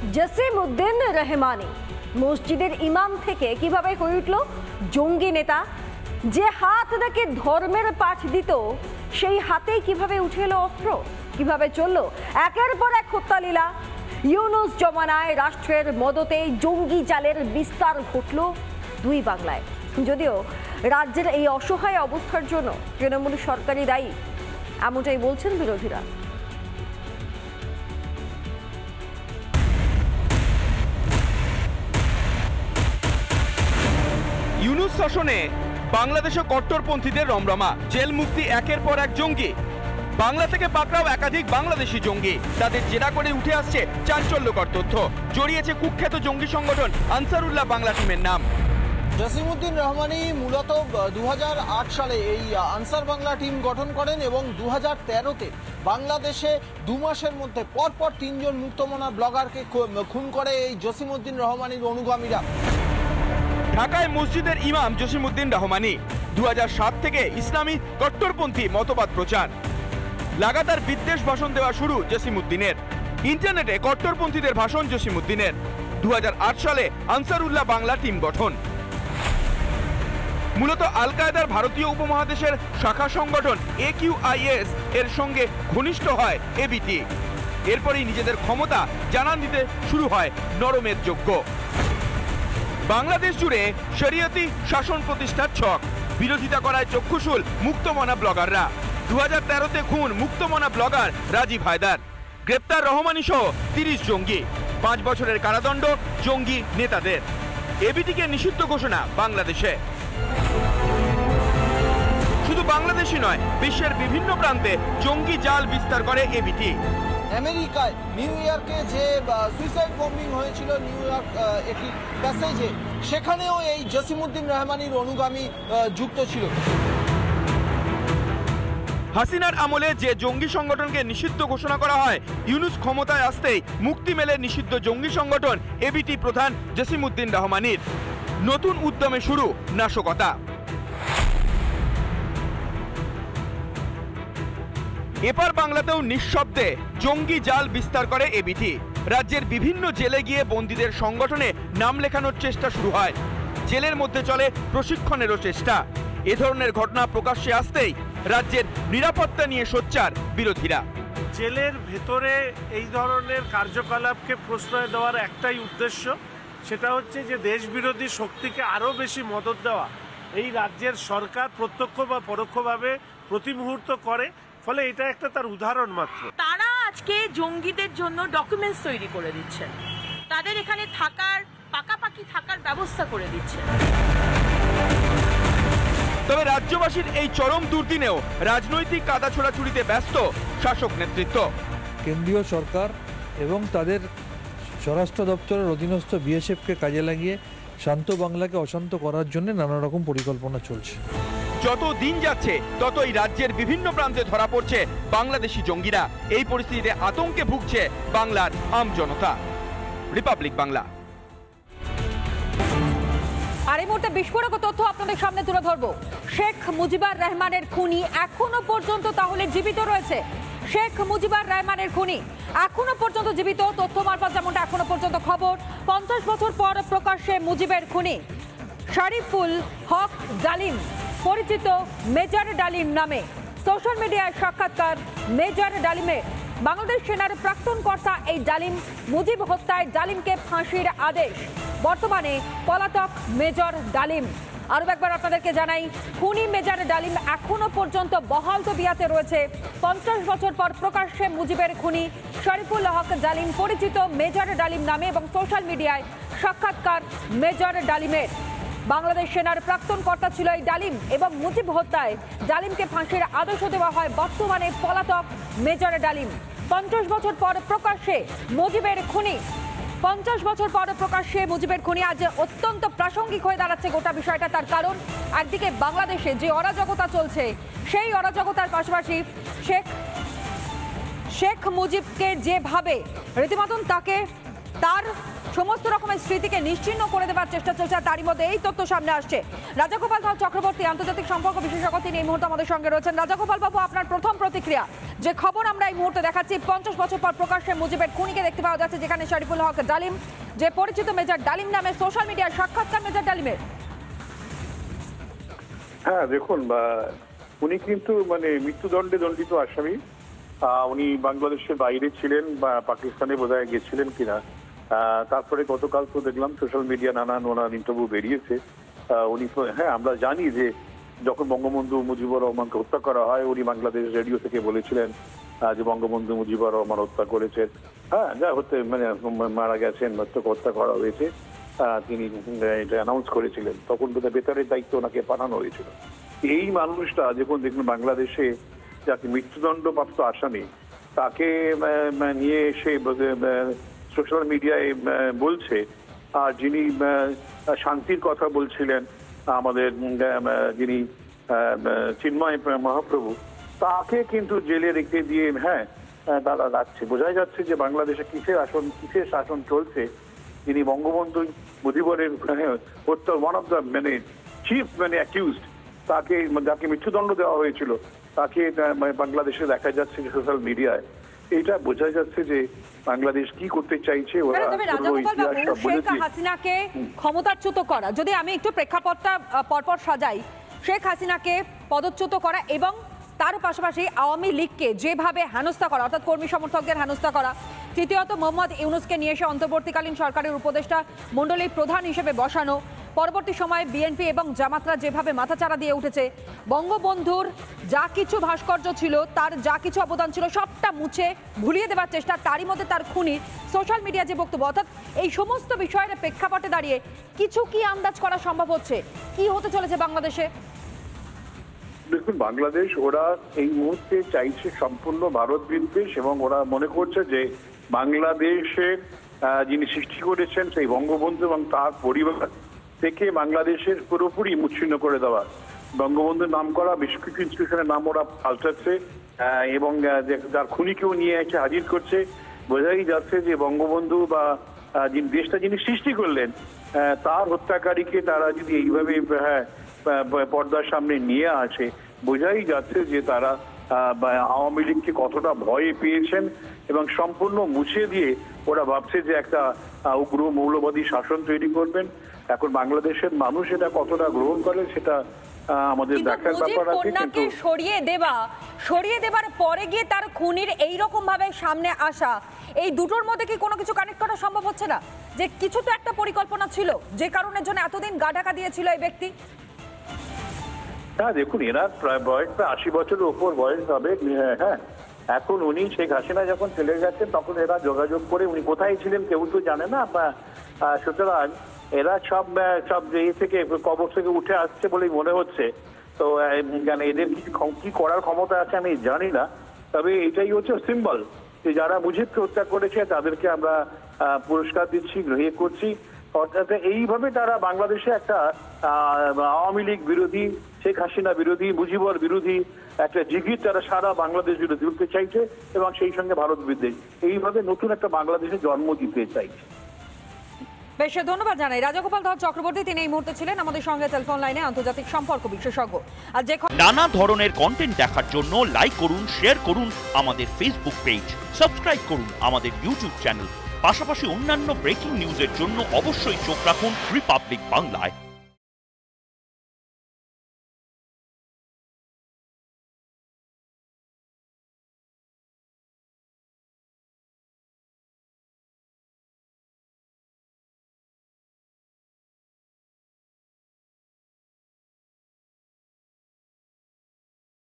জসিমউদ্দিন রহমানি মসজিদের ইমাম থেকে কিভাবে হয়ে উঠল জঙ্গি নেতা, যে হাত নাকি ধর্মের পাঠ দিত সেই হাতেই কিভাবে উঠে এলো অস্ত্র, কিভাবে চললো একের পর এক হত্যালীলা। ইউনুস জমানায় রাষ্ট্রের মদতে জঙ্গি জালের বিস্তার ঘটল দুই বাংলায়। যদিও রাজ্যের এই অসহায় অবস্থার জন্য তৃণমূল সরকারই দায়ী, এমনটাই বলছেন বিরোধীরা। ইউনুস শাসনে বাংলাদেশে কট্টরপন্থীদের রমরমা, জেল মুক্তি একের পর এক জঙ্গি। বাংলা থেকে পাকড়াও একাধিক বাংলাদেশি জঙ্গি, তাদের জেরা করে উঠে আসছে চাঞ্চল্যকর তথ্য। জড়িয়েছে কুখ্যাত জঙ্গি সংগঠন আনসারুল্লাহ বাংলা টিমের নাম। জসিমউদ্দিন রহমানি মূলত 2008 সালে এই আনসার বাংলা টিম গঠন করেন এবং 2013-তে বাংলাদেশে 2 মাসের মধ্যে পরপর 3 জন মুক্তমনা ব্লগারকে খুন করে এই জসিমউদ্দিন রহমানির অনুগামীরা। ঢাকায় মসজিদের ইমাম জসিমউদ্দিন রহমানি 2007 থেকে ইসলামী কট্টরপন্থী মতবাদ প্রচার, লাগাতার বিদ্বেষ ভাষণ দেওয়া শুরু জসিমউদ্দিনের। ইন্টারনেটে কট্টরপন্থীদের ভাষণ জসিমউদ্দিনের। 2008 সালে আনসারুল্লাহ বাংলা টিম গঠন। মূলত আল কায়েদার ভারতীয় উপমহাদেশের শাখা সংগঠন AQIS এর সঙ্গে ঘনিষ্ঠ হয় এবিটি। এরপরই নিজেদের ক্ষমতা জানান দিতে শুরু হয় নরমের যজ্ঞ। বাংলাদেশ জুড়ে শরিয়তি শাসন প্রতিষ্ঠার ছক, বিরোধিতা করায় চক্ষুশূল মুক্তমনা ব্লগাররা। 2013-তে খুন মুক্তমনা ব্লগার রাজীব হায়দার, গ্রেপ্তার রহমানি সহ 30 জঙ্গি, 5 বছরের কারাদণ্ড জঙ্গি নেতাদের। এবিটিকে নিষিদ্ধ ঘোষণা বাংলাদেশে। শুধু বাংলাদেশই নয়, বিশ্বের বিভিন্ন প্রান্তে জঙ্গি জাল বিস্তার করে এবিটি। আমেরিকায় নিউ ইয়র্কে যে সুইসাইড বম্বিং হয়েছিল নিউ ইয়র্ক একটি প্যাসেজে, সেখানেও এই জসিমউদ্দিন রহমানির অনুগামী যুক্ত ছিল। হাসিনার আমলে যে জঙ্গি সংগঠনকে নিষিদ্ধ ঘোষণা করা হয়, ইউনুস ক্ষমতায় আসতেই মুক্তি মেলে নিষিদ্ধ জঙ্গি সংগঠন এবিটি প্রধান জসিমউদ্দিন রহমানির। নতুন উদ্যমে শুরু নাশকতা। এপার বাংলাতেও নিঃশব্দে জঙ্গি জাল বিস্তার করে এবিটি। রাজ্যের বিভিন্ন জেলে গিয়ে বন্দীদের সংগঠনে নাম লেখানোর চেষ্টা শুরু হয়। জেলের মধ্যে চলে প্রশিক্ষণেরও চেষ্টা। এ ধরনের ঘটনা প্রকাশ্যে আসতেই রাজ্যের নিরাপত্তা নিয়ে সোচ্চার বিরোধীরা। জেলের ভেতরে এই ধরনের কার্যকলাপকে প্রশ্রয় দেওয়ার একটাই উদ্দেশ্য, সেটা হচ্ছে যে দেশবিরোধী শক্তিকে আরও বেশি মদত দেওয়া এই রাজ্যের সরকার প্রত্যক্ষ বা পরোক্ষভাবে প্রতি মুহূর্ত করে। ফলে এটা একটা তার উদাহরণ মাত্র। তারা আজকে জঙ্গিদের জন্য ডকুমেন্টস তৈরি করে দিচ্ছেন, তাদের এখানে থাকার পাকাপাকি থাকার ব্যবস্থা করে দিচ্ছেন। তবে রাজ্যবাসীর এই চরম দুর্দিনেও রাজনৈতিক কাদা ছোড়াছুড়িতে ব্যস্ত শাসক নেতৃত্ব। কেন্দ্রীয় সরকার এবং তাদের স্বরাষ্ট্র দপ্তরের অধীনস্থ বিএসএফকে কাজে লাগিয়ে শান্ত বাংলাকে অশান্ত করার জন্য নানা রকম পরিকল্পনা চলছে। যত দিন যাচ্ছে ততই রাজ্যের বিভিন্ন প্রান্তে ধরা পড়ছে বাংলাদেশি জঙ্গিরা। এই পরিস্থিতিতে আতঙ্কে ভুগছে বাংলার আম জনতা। রিপাবলিক বাংলা। আর এই মুহূর্তে বিস্ফোরক তথ্য আপনাদের সামনে তুলে ধরবো। শেখ মুজিবুর রহমানের খুনি এখনো পর্যন্ত তাহলে জীবিত রয়েছে। শেখ মুজিবুর রহমানের খুনি এখনো পর্যন্ত জীবিত, তথ্য মারফত যেমনটা এখনো পর্যন্ত খবর। 50 বছর পর প্রকাশ্যে মুজিবের খুনি শরীফুল হক ডালিম, পরিচিত মেজর ডালিম নামে। সোশ্যাল মিডিয়ায় সাক্ষাৎকার মেজর ডালিমের। বাংলাদেশ সেনার প্রাক্তন কর্তা এই ডালিম। মুজিব হত্যায় ডালিমকে ফাঁসির আদেশ। বর্তমানে পলাতক মেজর ডালিম। আরও একবার আপনাদেরকে জানাই, খুনি মেজর ডালিম এখনো পর্যন্ত বহাল তবিয়াতে রয়েছে। 50 বছর পর প্রকাশ্যে মুজিবের খুনি শরীফুল হক ডালিম, পরিচিত মেজর ডালিম নামে, এবং সোশ্যাল মিডিয়ায় সাক্ষাৎকার মেজর ডালিমের। বাংলাদেশ সেনার প্রাক্তন কর্তা ছিল এই ডালিম এবং মুজিব হত্যায় ডালিমকে ফাঁসির আদেশ দেওয়া হয়। বর্তমানে পলাতক মেজর ডালিম। 50 বছর পর প্রকাশ্যে মুজিবের খুনি। 50 বছর পর প্রকাশ্যে মুজিবের খুনি আজ অত্যন্ত প্রাসঙ্গিক হয়ে দাঁড়াচ্ছে গোটা বিষয়টা। তার কারণ, একদিকে বাংলাদেশে যে অরাজকতা চলছে, সেই অরাজকতার পাশাপাশি শেখ মুজিবকে যেভাবে রীতিমতন তাকে তার সমস্ত রকমের স্মৃতিকে নিশ্চিহ্ন করে দেওয়ার চেষ্টা চলছে। তারই মধ্যে এই তথ্য সামনে আসছে। রাজাগোপাল ধর চক্রবর্তী, আন্তর্জাতিক সম্পর্ক বিশেষজ্ঞ, তিনি এই মুহূর্তে আমাদের সঙ্গে রয়েছেন। রাজাগোপাল বাবু, আপনার প্রথম প্রতিক্রিয়া, যে খবর আমরা এই মুহূর্তে দেখাচ্ছি, 50 বছর পর প্রকাশ্যে মুজিবের খুনিকে দেখতে পাওয়া যাচ্ছে, যেখানে শরীফুল হক ডালিম, যে পরিচিত মেজর ডালিম নামে সোশ্যাল মিডিয়ায় সাক্ষাৎকার মেজর ডালিমের। হ্যাঁ দেখুন, উনি কিন্তু মানে মৃত্যুদণ্ডে দণ্ডিত আসামি। উনি বাংলাদেশের বাইরে ছিলেন বা পাকিস্তানে বোধহয় গেছিলেন কিনা। তারপরে গতকাল তো দেখলাম সোশ্যাল মিডিয়া নানান ওনার ইন্টারভিউ বেরিয়েছে। উনি, হ্যাঁ আমরা জানি যে যখন বঙ্গবন্ধু মুজিবুর রহমানকে হত্যা করা হয়, উনি বাংলাদেশ রেডিও থেকে বলেছিলেন যে বঙ্গবন্ধু মুজিবুর রহমান হত্যা করেছেন, হ্যাঁ যা হতে মানে মারা গেছেন, হত্যা করা হয়েছে, তিনি এটা অ্যানাউন্স করেছিলেন। তখন বোধহয় বেতারের দায়িত্ব ওনাকে পাঠানো হয়েছিল। এই মানুষটা যখন দেখুন বাংলাদেশে যাকে মৃত্যুদণ্ডপ্রাপ্ত আসামি, তাকে নিয়ে এসে সোশ্যাল মিডিয়ায় বলছে, আর যিনি শান্তির কথা বলছিলেন আমাদের যিনি চিন্ময় মহাপ্রভু, তাকে কিন্তু জেলে রেখে দিয়ে হ্যাঁ তারা রাখছে। বোঝাই যাচ্ছে যে বাংলাদেশে কিসের শাসন চলছে। যিনি বঙ্গবন্ধু মুজিবুরের ওয়ান অফ দ্য মানে চিফ মানে অ্যাকিউজড, যাকে মৃত্যুদণ্ড দেওয়া হয়েছিল, তাকে বাংলাদেশে দেখা যাচ্ছে সোশ্যাল মিডিয়ায়। এটা বোঝা যাচ্ছে যে বাংলাদেশ কি করতে চাইছে। শেখ হাসিনাকে ক্ষমতাচ্যুত করা, যদি আমি একটু প্রেক্ষাপটটা পরপর সাজাই, শেখ হাসিনাকে পদচ্যুত করা এবং তার পাশাপাশি আওয়ামী লীগকে যেভাবে হেনস্থা করা, অর্থাৎ কর্মী সমর্থকদের হেনস্থা করা, তৃতীয়ত মোহাম্মদ ইউনূসকে নিয়ে এসে অন্তর্বর্তীকালীন সরকারের উপদেষ্টা মণ্ডলীর প্রধান হিসেবে বসানো, পরবর্তী সময়ে বিএনপি এবং জামাতরা যেভাবে মাথাচাড়া দিয়ে উঠেছে, বঙ্গবন্ধুর যা কিছু ভাস্কর্য ছিল, তার যা কিছু অবদান ছিল, সবটা মুছে ভুলিয়ে দেওয়ার চেষ্টা, তারই মধ্যে তার খুনির সোশ্যাল মিডিয়া যে বক্তব্য, অর্থাৎ এই সমস্ত বিষয়ের প্রেক্ষাপটে দাঁড়িয়ে কিছু কি আন্দাজ করা সম্ভব হচ্ছে কি হতে চলেছে বাংলাদেশে? দেখুন, বাংলাদেশ ওরা এই মুহূর্তে চাইছে সম্পূর্ণ ভারত বিদ্বেষ, এবং ওরা মনে করছে যে বাংলাদেশের যিনি সৃষ্টি করেছেন সেই বঙ্গবন্ধু এবং তার পরিবার থেকে বাংলাদেশের পুরোপুরি মুচ্ছিন্ন করে দেওয়া। বঙ্গবন্ধুর নাম করা বেশ কিছু ইনস্টিটিউশনের নাম ওরা পাল্টাচ্ছে এবং যার খুনিকেও নিয়ে এসে হাজির করছে। বোঝাই যাচ্ছে যে বঙ্গবন্ধু বা দেশটা যিনি সৃষ্টি করলেন তার হত্যাকারীকে তারা যদি এইভাবে পর্দার সামনে নিয়ে আসে, বোঝাই যাচ্ছে যে তারা আওয়ামী লীগকে কতটা ভয় পেয়েছেন এবং সম্পূর্ণ মুছে দিয়ে ওরা ভাবছে যে একটা উগ্র মৌলবাদী শাসন তৈরি করবেন। এখন বাংলাদেশের মানুষ এটা কতটা গ্রহণ করে সেটা আমাদের দেখার ব্যাপার আছে। কিন্তু সরিয়ে দেবার পরে গিয়ে তার খুনির এই রকম ভাবে সামনে আসা, এই দুটোর মধ্যে কি কোনো কিছু কানেক্ট করা সম্ভব হচ্ছে না? যে কিছু তো একটা পরিকল্পনা ছিল, যে কারণের জন্য এতদিন গা ঢাকা দিয়েছিল এই ব্যক্তি। হ্যাঁ দেখুন, এরা প্রায় বয়স 80 বছরের উপর বয়স হবে। হ্যাঁ, এখন উনি শেখ হাসিনা যখন চলে গেছেন তখন এরা যোগাযোগ করে, উনি কোথায় ছিলেন কেউ তো জানে না, সুতরাং এরা সব থেকে কবর থেকে উঠে আসছে বলেই মনে হচ্ছে। তো এদের কি করার ক্ষমতা আছে আমি জানি না, তবে এটাই হচ্ছে সিম্বল যে যারা মুজিবকে হত্যা করেছে তাদেরকে আমরা পুরস্কার দিচ্ছি, গ্রহণ করছি। অর্থাৎ এইভাবে তারা বাংলাদেশে একটা আওয়ামী লীগ বিরোধী, শেখ হাসিনা বিরোধী, মুজিবর বিরোধী একটা জিগির তারা সারা বাংলাদেশ জুড়ে তুলতে চাইছে এবং সেই সঙ্গে ভারত বিদ্বেষ, এইভাবে নতুন একটা বাংলাদেশে জন্ম দিতে চাইছে। বেশ, ধন্যবাদ জানাই রাজাগোপাল ধর চক্রবর্তী, তিনি এই মুহূর্তে ছিলেন আমাদের সঙ্গে টেলিফোন লাইনে, আন্তর্জাতিক সম্পর্ক বিশেষজ্ঞ। আর যে নানা ধরনের কন্টেন্ট দেখার জন্য লাইক করুন, শেয়ার করুন আমাদের ফেসবুক পেজ, সাবস্ক্রাইব করুন আমাদের ইউটিউব চ্যানেল। পাশাপাশি অন্যান্য ব্রেকিং নিউজের জন্য অবশ্যই চোখ রাখুন রিপাবলিক বাংলায়।